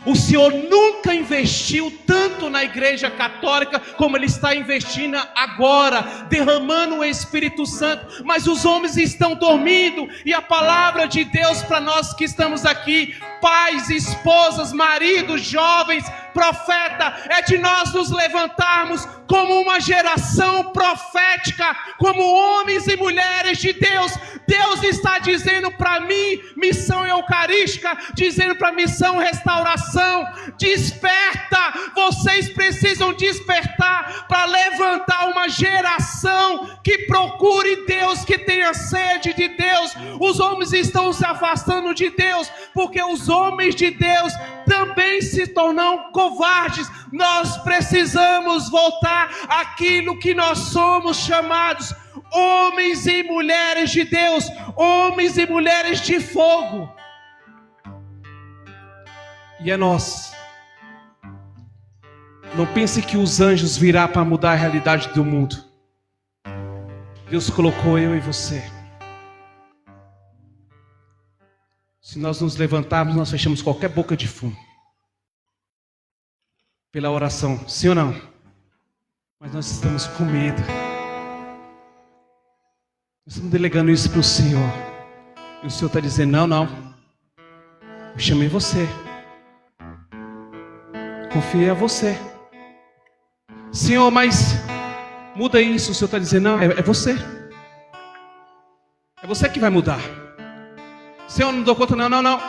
Speaker 3: O Senhor nunca investiu tanto na igreja católica como Ele está investindo agora, derramando o Espírito Santo. Mas os homens estão dormindo, e a palavra de Deus para nós que estamos aqui, pais, esposas, maridos, jovens, profeta, é de nós nos levantarmos como uma geração profética, como homens e mulheres de Deus. Deus está dizendo para mim, missão eucarística, dizendo para missão restauração: desperta, vocês precisam despertar para levantar uma geração que procure Deus, que tenha sede de Deus. Os homens estão se afastando de Deus, porque os homens de Deus também se tornam covardes. Nós precisamos voltar àquilo que nós somos chamados: homens e mulheres de Deus, homens e mulheres de fogo. E é nós. Não pense que os anjos virão para mudar a realidade do mundo. Deus colocou eu e você. Se nós nos levantarmos, nós fechamos qualquer boca de fumo. Pela oração, sim ou não? Mas nós estamos com medo. Nós estamos delegando isso para o Senhor. E o Senhor está dizendo: não. Eu chamei você. Confiei a você. Senhor, mas muda isso. O Senhor está dizendo: não, é você. É você que vai mudar. Senhor, não dou conta, não.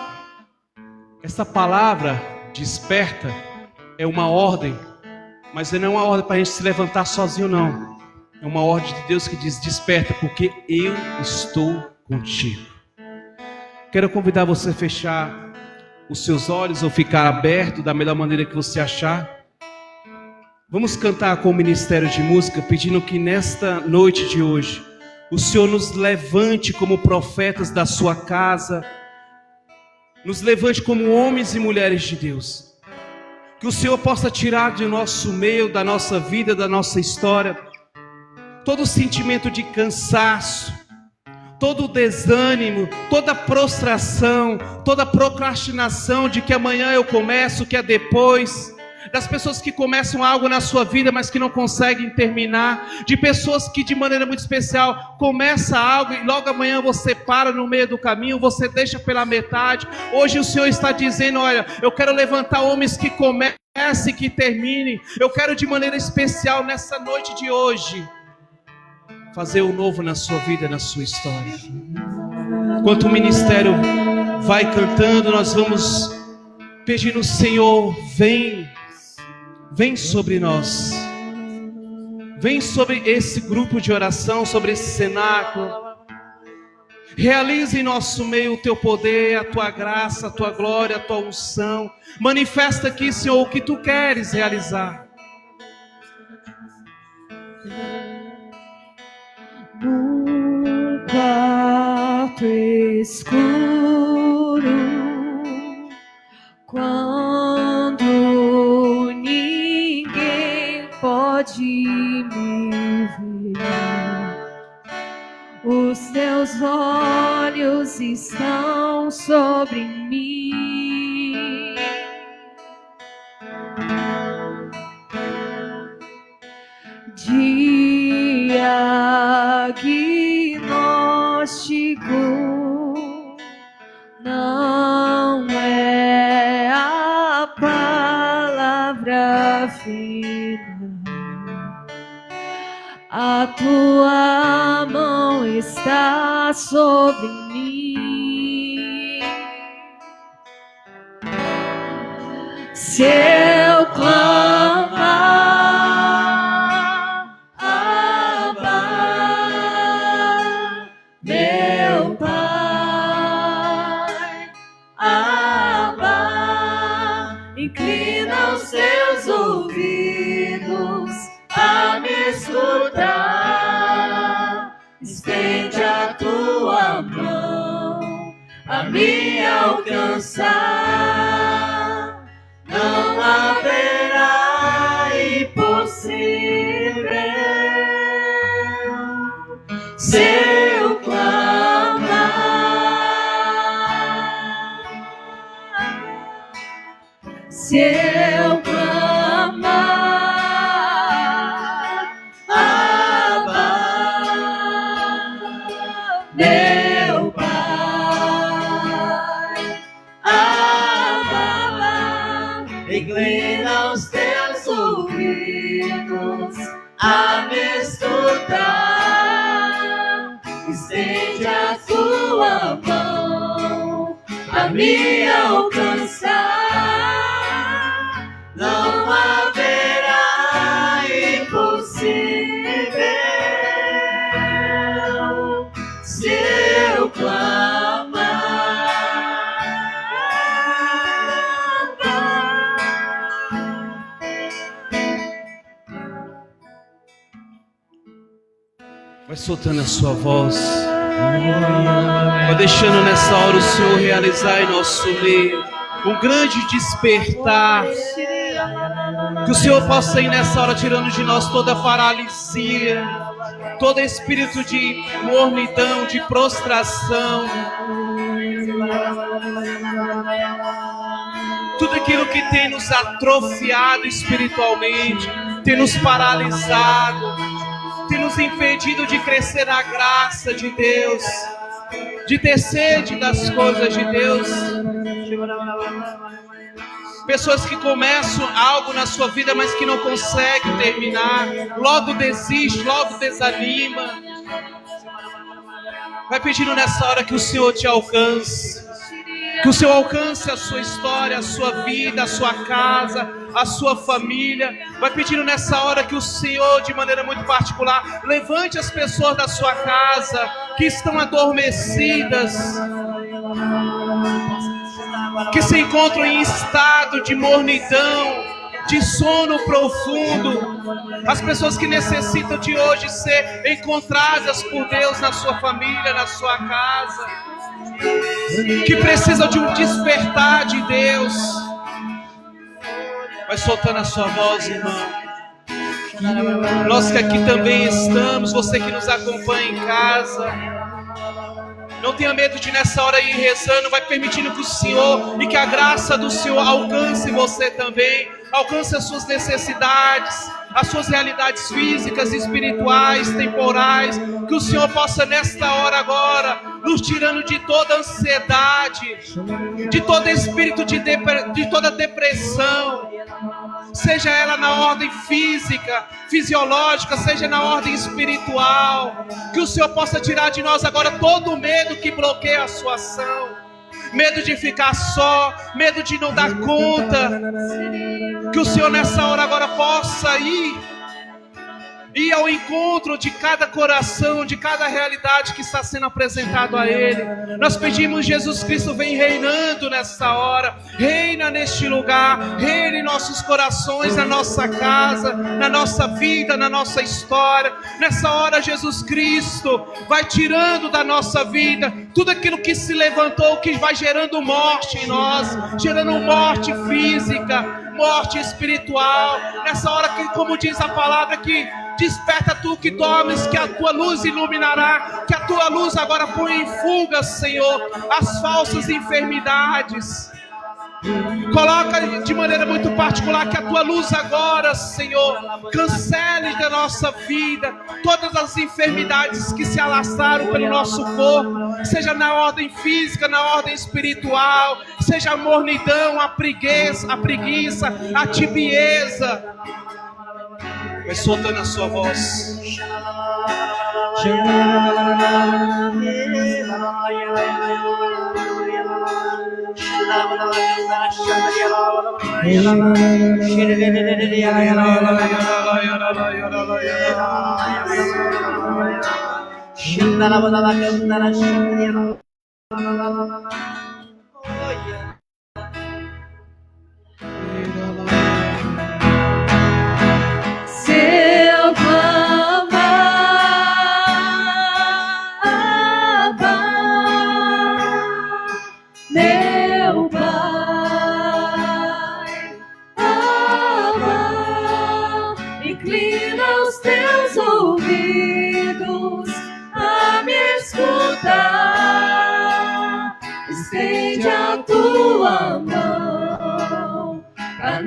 Speaker 3: Essa palavra desperta é uma ordem, mas não é uma ordem para a gente se levantar sozinho, não. É uma ordem de Deus que diz: desperta, porque eu estou contigo. Quero convidar você a fechar os seus olhos ou ficar aberto da melhor maneira que você achar. Vamos cantar com o Ministério de Música, pedindo que nesta noite de hoje o Senhor nos levante como profetas da sua casa, nos levante como homens e mulheres de Deus. Que o Senhor possa tirar de nosso meio, da nossa vida, da nossa história, todo sentimento de cansaço, todo desânimo, toda prostração, toda procrastinação de que amanhã eu começo, que é depois. Das pessoas que começam algo na sua vida, mas que não conseguem terminar. De pessoas que de maneira muito especial começa algo e logo amanhã você para no meio do caminho, você deixa pela metade. Hoje o Senhor está dizendo: olha, eu quero levantar homens que comecem e que terminem. Eu quero de maneira especial nessa noite de hoje fazer o novo na sua vida, na sua história. Enquanto o ministério vai cantando, nós vamos pedindo: Senhor, vem sobre nós, vem sobre esse grupo de oração, sobre esse cenáculo. Realize em nosso meio o teu poder, a tua graça, a tua glória, a tua unção. Manifesta aqui, Senhor, o que tu queres realizar.
Speaker 2: Num quarto escuro, quando ninguém pode me ver, os teus olhos estão sobre mim. Diagnóstico não é a palavra fina. A tua mão está sobre mim. Se eu clamar, Abba, meu Pai, Abba, me alcançar. Não haverá impossível se eu clamar. Se eu clamar, Abba, meu Pai, Abba, inclina os teus ouvidos a me escutar. Estende a tua mão a me alcançar. Não haverá impossível se eu clamar.
Speaker 3: Vai soltando a sua voz. Vai deixando nessa hora o Senhor realizar em nosso meio um grande despertar. Que o Senhor possa ir nessa hora tirando de nós toda paralisia, todo espírito de mornidão, de prostração, tudo aquilo que tem nos atrofiado espiritualmente, tem nos paralisado, tem nos impedido de crescer na graça de Deus, de ter sede das coisas de Deus. Pessoas que começam algo na sua vida, mas que não conseguem terminar, logo desiste, logo desanima. Vai pedindo nessa hora que o Senhor te alcance, que o Senhor alcance a sua história, a sua vida, a sua casa, a sua família. Vai pedindo nessa hora que o Senhor, de maneira muito particular, levante as pessoas da sua casa que estão adormecidas, que se encontram em estado de mornidão, de sono profundo. As pessoas que necessitam de hoje ser encontradas por Deus na sua família, na sua casa, que precisam de um despertar de Deus. Vai soltando a sua voz, irmão. Nós que aqui também estamos, você que nos acompanha em casa, não tenha medo de nessa hora ir rezando. Vai permitindo que o Senhor e que a graça do Senhor alcance você também, alcance as suas necessidades, as suas realidades físicas, espirituais, temporais. Que o Senhor possa nesta hora agora, nos tirando de toda ansiedade, de todo espírito de toda depressão, seja ela na ordem física, fisiológica, seja na ordem espiritual. Que o Senhor possa tirar de nós agora todo o medo que bloqueia a sua ação, medo de ficar só, medo de não dar conta. Que o Senhor nessa hora agora possa ir ao encontro de cada coração, de cada realidade que está sendo apresentado a Ele. Nós pedimos, Jesus Cristo, vem reinando nessa hora, reina neste lugar, reina em nossos corações, na nossa casa, na nossa vida, na nossa história. Nessa hora, Jesus Cristo, vai tirando da nossa vida tudo aquilo que se levantou, que vai gerando morte em nós, gerando morte física, morte espiritual. Nessa hora que, como diz a palavra, que desperta tu que dormes, que a tua luz iluminará, que a tua luz agora põe em fuga, Senhor, as falsas enfermidades. Coloca de maneira muito particular que a tua luz agora, Senhor, cancele da nossa vida todas as enfermidades que se alastraram pelo nosso corpo, seja na ordem física, na ordem espiritual, seja a mornidão, a preguiça, a tibieza. Vai soltando a sua voz.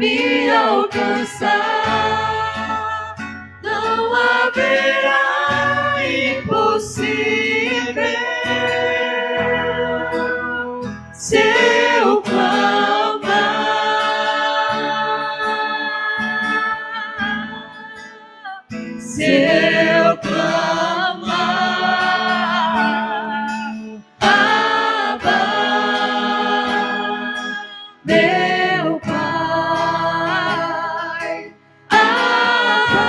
Speaker 2: me alcançar. Não haverá impossível se eu clamar. Se eu clamar, Abba, meu Pai, Abba,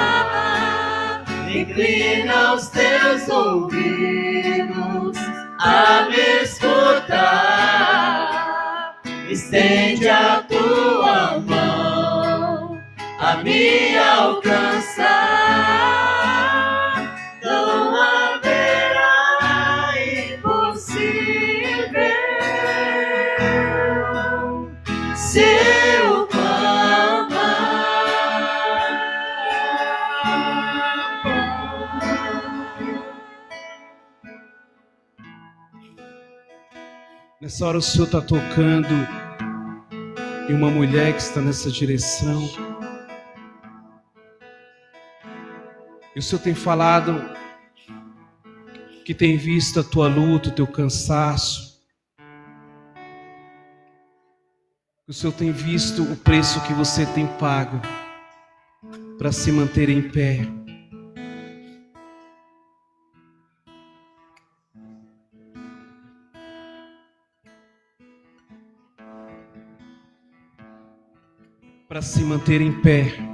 Speaker 2: inclina os teus ouvidos a me escutar. Estende a tua mão a me alcançar. Não haverá impossível se eu
Speaker 3: Nessa hora o Senhor está tocando em uma mulher que está nessa direção. E o Senhor tem falado que tem visto a tua luta, o teu cansaço. O Senhor tem visto o preço que você tem pago para se manter em pé. Para se manter em pé.